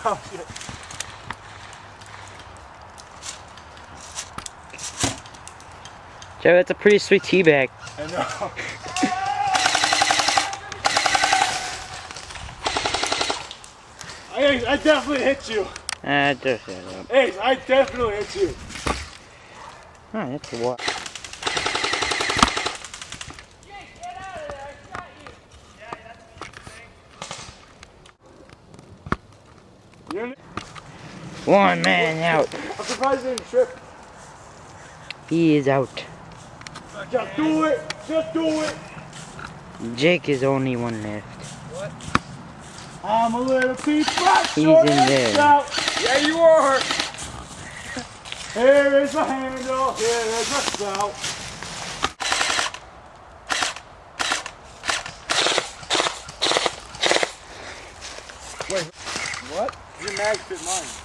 Oh shit. Joe, that's a pretty sweet tea bag. I know. Hey, I definitely hit you. Just shut up. Hey, I definitely hit you. Oh, that's what? One man out. I'm surprised you didn't trip. He is out. Just do it. Just do it. Jake is only one left. What? I'm a little piece of He's in there. Yeah, you are. Here is the handle. Here is the spout. Wait, what? Your mag fit mine.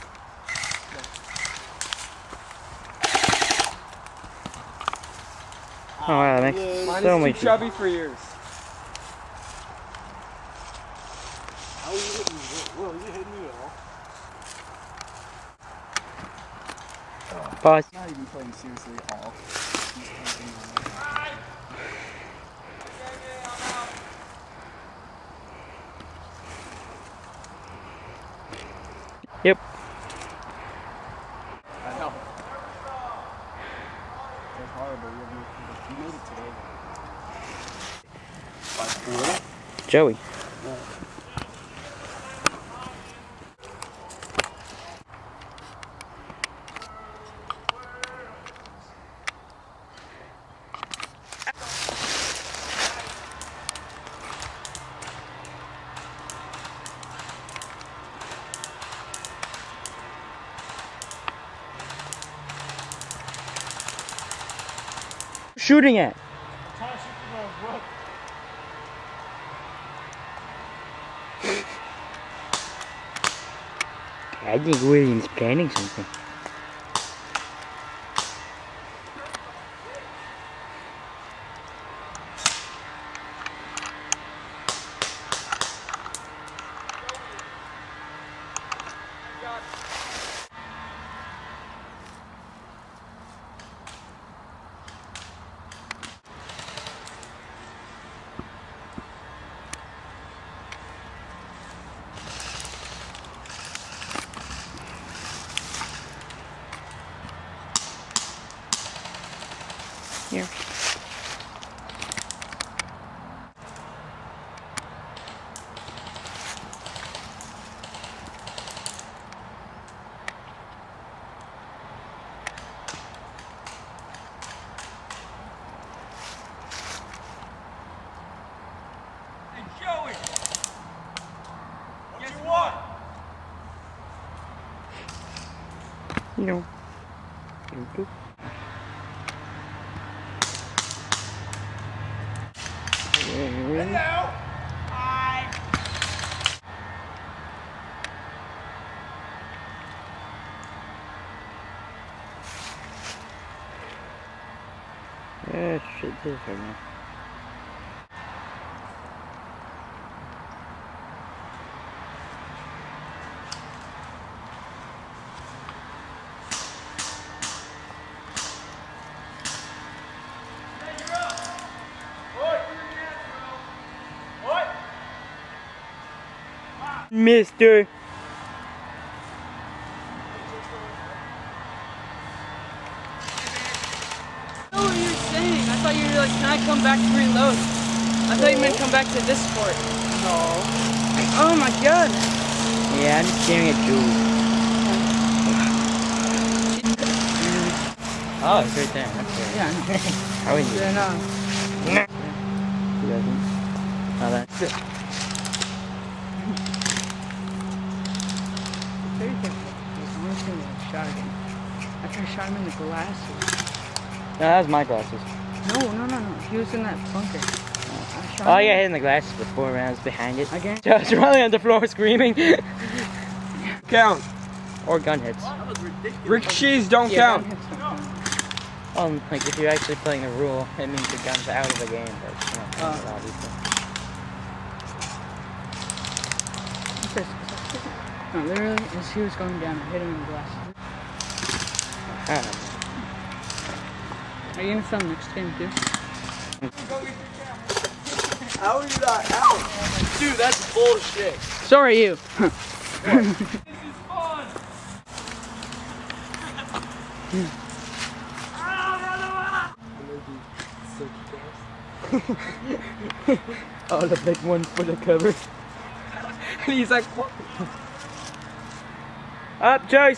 Oh wow, that makes Mine so is much too chubby for yours. How are you hitting me? Will, you hitting me at all? Pause. Not even playing seriously at all. Yep. I know. It's horrible. You made it today. Joey. Shooting at? I think William's planning something. Here. Hey, Joey! What you want? You know. Hello! Hi! Yeah, shit, this right now. Mister. I don't know what you were saying. I thought you were like, can I come back to reload? I thought you meant come back to this sport. No. Oh my god. Yeah, I'm just staring at Jules. Oh, it's right there. Okay. Yeah, I know. How is Yeah, it? no. He doesn't. Oh, that's it. Shot again. I tried to shot him in the glasses. No, that was my glasses. No. He was in that bunker. I shot Oh, him. yeah, hit in the glasses before when I was behind it. Again? Just rolling on the floor screaming. Count. Or gun hits. Ricochets don't Yeah, count. gun hits don't count. Like if you're actually playing the rule, it means the gun's out of the game, but it's not playing it, obviously. What's this? No, literally, as he was going down, I hit him in the glass. I don't know. Are you gonna film next game too? How are you not out? Dude, that's bullshit. So are you. This is fun. Oh, the big one for the cover. And he's like, what? Up, Joey,